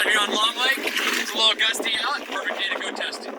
We're here on Long Lake. It's a little gusty out. Perfect day to go testing.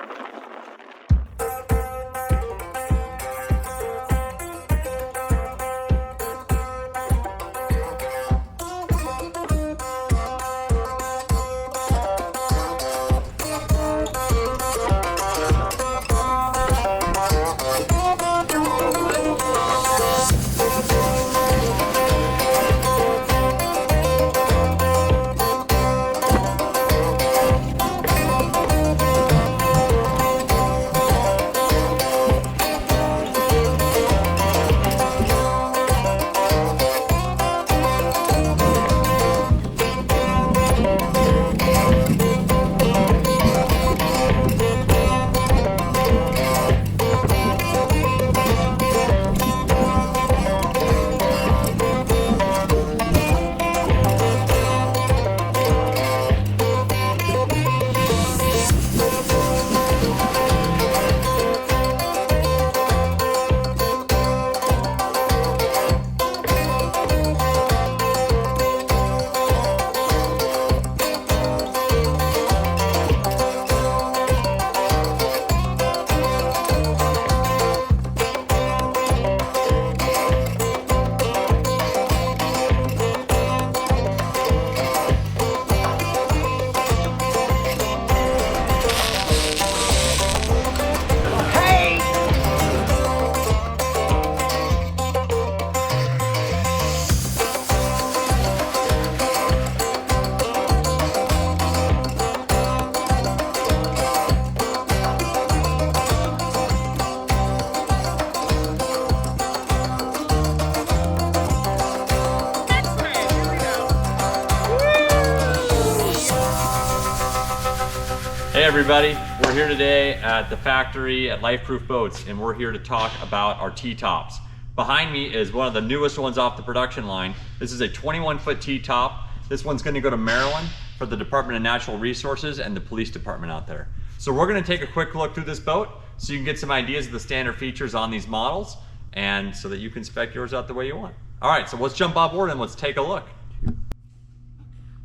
Hey everybody, we're here today at the factory at Lifeproof Boats, and we're here to talk about our T-tops. Behind me is one of the newest ones off the production line. This is a 21-foot T-top. This one's going to go to Maryland for the Department of Natural Resources and the police department out there. So we're going to take a quick look through this boat so you can get some ideas of the standard features on these models, and so that you can spec yours out the way you want. All right, so let's jump on board and let's take a look.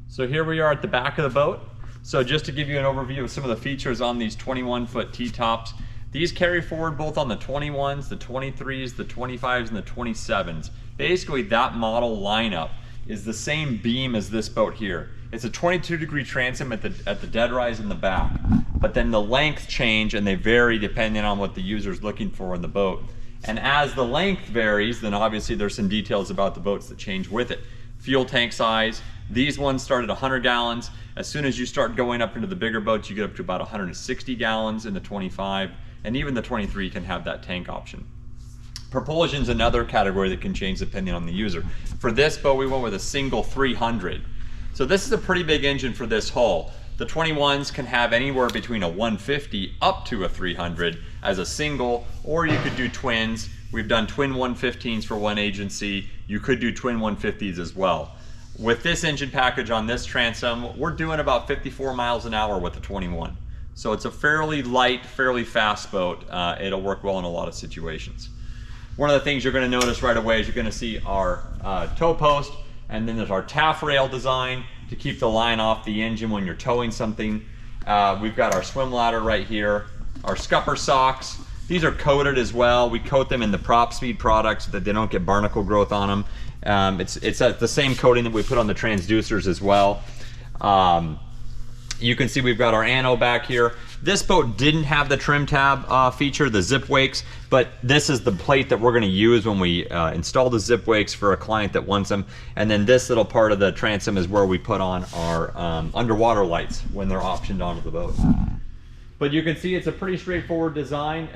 So here we are at the back of the boat. So just to give you an overview of some of the features on these 21-foot T-tops, these carry forward both on the 21s, the 23s, the 25s, and the 27s. Basically, that model lineup is the same beam as this boat here. It's a 22-degree transom at the deadrise in the back, but then the length change and they vary depending on what the user's looking for in the boat. And as the length varies, then obviously there's some details about the boats that change with it. Fuel tank size, these ones start at 100 gallons. As soon as you start going up into the bigger boats, you get up to about 160 gallons in the 25, and even the 23 can have that tank option. Propulsion is another category that can change depending on the user. For this boat, we went with a single 300. So this is a pretty big engine for this hull. The 21s can have anywhere between a 150 up to a 300 as a single, or you could do twins. We've done twin 115s for one agency. You could do twin 150s as well. With this engine package on this transom, we're doing about 54 miles an hour with the 21. So it's a fairly light, fairly fast boat. It'll work well in a lot of situations. One of the things you're going to notice right away is you're going to see our tow post, and then there's our taffrail design to keep the line off the engine when you're towing something. We've got our swim ladder right here, our scupper socks. These are coated as well. We coat them in the Prop Speed products so that they don't get barnacle growth on them. It's the same coating that we put on the transducers as well. You can see we've got our ano back here. This boat didn't have the trim tab feature, the Zipwakes, but this is the plate that we're going to use when we install the Zipwakes for a client that wants them. And then this little part of the transom is where we put on our underwater lights when they're optioned onto the boat. But you can see it's a pretty straightforward design.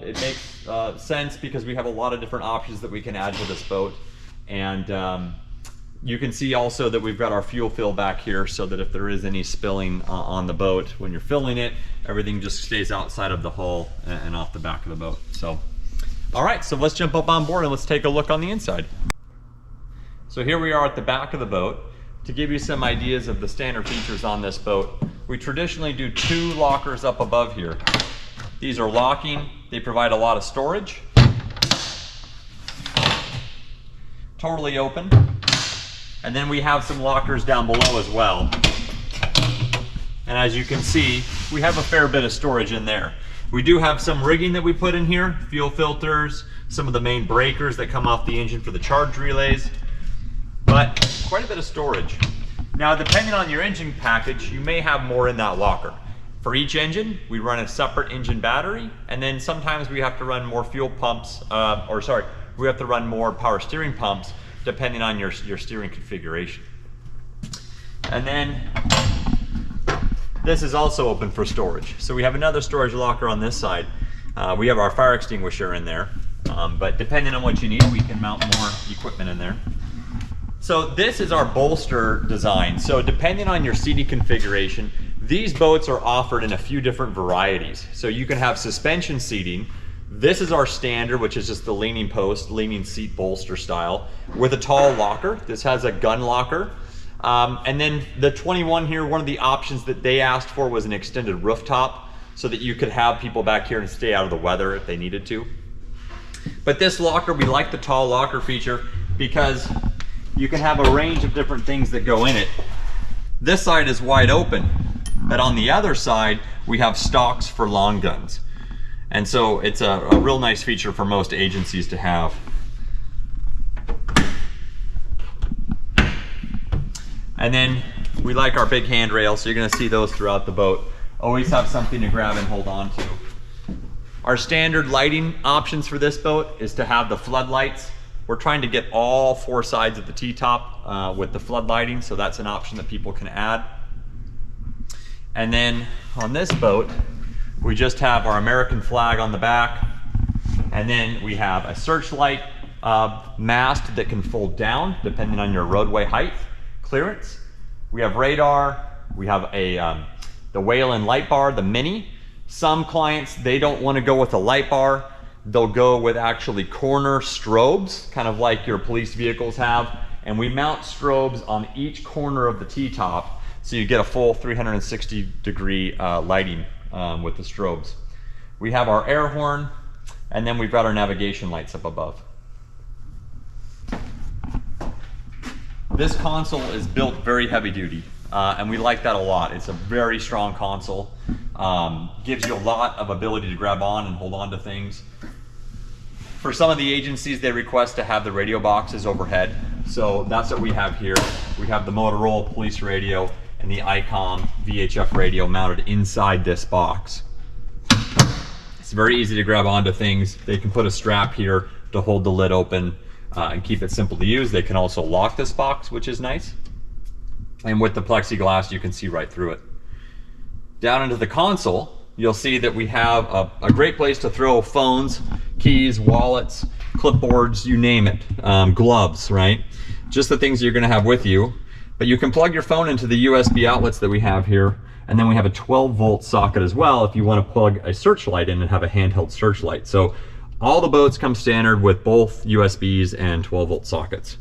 It makes sense because we have a lot of different options that we can add to this boat. And you can see also that we've got our fuel fill back here so that if there is any spilling on the boat, when you're filling it, everything just stays outside of the hull and off the back of the boat. So, all right, so let's jump up on board and let's take a look on the inside. So here we are at the back of the boat. To give you some ideas of the standard features on this boat, we traditionally do 2 lockers up above here. These are locking, they provide a lot of storage. Totally open. And then we have some lockers down below as well. And as you can see, we have a fair bit of storage in there. We do have some rigging that we put in here, fuel filters, some of the main breakers that come off the engine for the charge relays, but quite a bit of storage. Now, depending on your engine package, you may have more in that locker. For each engine, we run a separate engine battery, and then sometimes we have to run more fuel pumps, we have to run more power steering pumps depending on your steering configuration. And then this is also open for storage. So we have another storage locker on this side. We have our fire extinguisher in there, but depending on what you need, we can mount more equipment in there. So this is our bolster design. So depending on your seating configuration, these boats are offered in a few different varieties. So you can have suspension seating. This is our standard, which is just the leaning post, leaning seat bolster style, with a tall locker. This has a gun locker. And then the 21 here, one of the options that they asked for was an extended rooftop so that you could have people back here and stay out of the weather if they needed to. But this locker, we like the tall locker feature because you can have a range of different things that go in it. This side is wide open, but on the other side, we have stocks for long guns. And so it's a real nice feature for most agencies to have. And then we like our big handrails, so you're gonna see those throughout the boat. Always have something to grab and hold on to. Our standard lighting options for this boat is to have the floodlights. We're trying to get all four sides of the T-top with the flood lighting, so that's an option that people can add. And then on this boat, we just have our American flag on the back, and then we have a searchlight mast that can fold down depending on your roadway height clearance. We have radar. We have the Whalen light bar, the mini. Some clients, they don't want to go with a light bar. They'll go with actually corner strobes, kind of like your police vehicles have. And we mount strobes on each corner of the T-top, so you get a full 360-degree lighting with the strobes. We have our air horn, and then we've got our navigation lights up above. This console is built very heavy duty, and we like that a lot. It's a very strong console. Gives you a lot of ability to grab on and hold on to things. For some of the agencies, they request to have the radio boxes overhead. So that's what we have here. We have the Motorola police radio and the ICOM VHF radio mounted inside this box. It's very easy to grab onto things. They can put a strap here to hold the lid open and keep it simple to use. They can also lock this box, which is nice. And with the plexiglass, you can see right through it. Down into the console, you'll see that we have a great place to throw phones, keys, wallets, clipboards, you name it, gloves, right? Just the things you're gonna have with you. But you can plug your phone into the USB outlets that we have here, and then we have a 12-volt socket as well if you wanna plug a searchlight in and have a handheld searchlight. So all the boats come standard with both USBs and 12-volt sockets.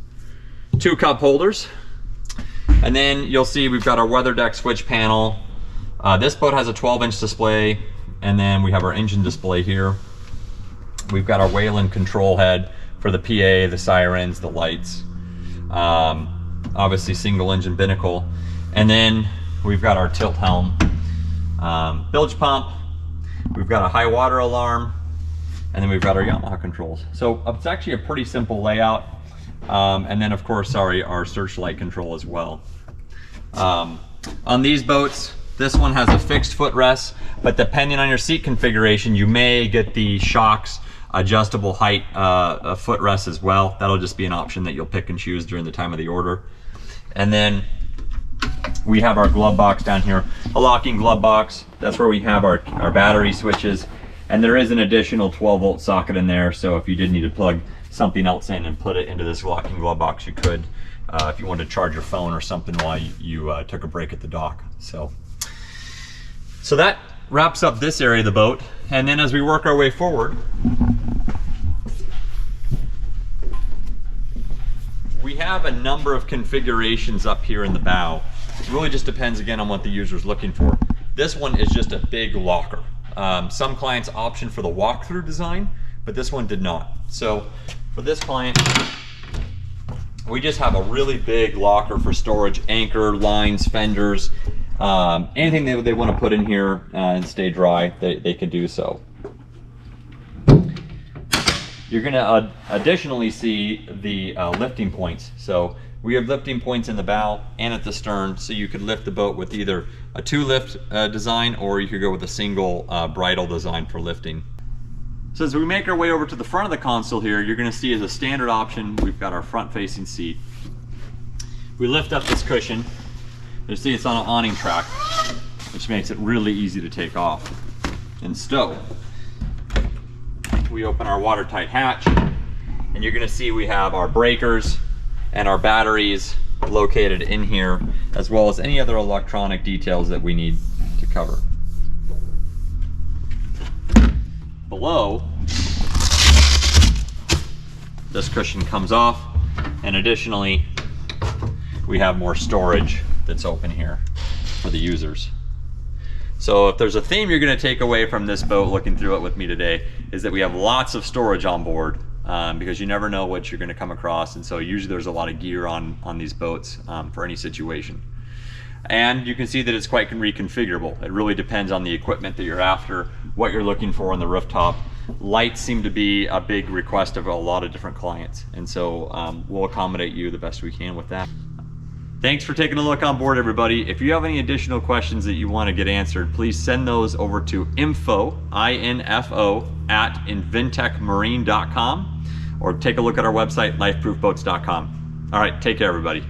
2 cup holders, and then you'll see we've got our weather deck switch panel. This boat has a 12-inch display, and then we have our engine display here. We've got our Whalen control head for the PA, the sirens, the lights. Obviously single engine binnacle. And then we've got our tilt helm, bilge pump. We've got a high water alarm, and then we've got our Yamaha controls. So it's actually a pretty simple layout. And then of course, our searchlight control as well. On these boats, this one has a fixed footrest, but depending on your seat configuration, you may get the Shocks adjustable height footrest as well. That'll just be an option that you'll pick and choose during the time of the order. And then we have our glove box down here, a locking glove box. That's where we have our battery switches, and there is an additional 12-volt socket in there, so if you did need to plug something else in and put it into this locking glove box, you could, if you wanted to charge your phone or something while you took a break at the dock. So that wraps up this area of the boat, and then as we work our way forward, we have a number of configurations up here in the bow. It really just depends again on what the user is looking for. This one is just a big locker. Some clients option for the walk-through design, but this one did not. So for this client, we just have a really big locker for storage, anchor, lines, fenders, anything that they want to put in here and stay dry, they can do so. You're going to additionally see the lifting points. So we have lifting points in the bow and at the stern, so you could lift the boat with either a 2-lift design, or you could go with a single bridle design for lifting. So as we make our way over to the front of the console here, you're going to see as a standard option, we've got our front-facing seat. We lift up this cushion. You see it's on an awning track, which makes it really easy to take off and stow. We open our watertight hatch, and you're going to see we have our breakers and our batteries located in here, as well as any other electronic details that we need to cover. Below, this cushion comes off, and additionally we have more storage that's open here for the users. So if there's a theme you're going to take away from this boat looking through it with me today, is that we have lots of storage on board, because you never know what you're going to come across, and so usually there's a lot of gear on these boats for any situation. And you can see that it's quite reconfigurable. It really depends on the equipment that you're after, what you're looking for on the rooftop. Lights seem to be a big request of a lot of different clients, and so we'll accommodate you the best we can with that. Thanks for taking a look on board, everybody. If you have any additional questions that you want to get answered, please send those over to info, I-N-F-O, at inventecmarine.com, or take a look at our website, lifeproofboats.com. All right, take care, everybody.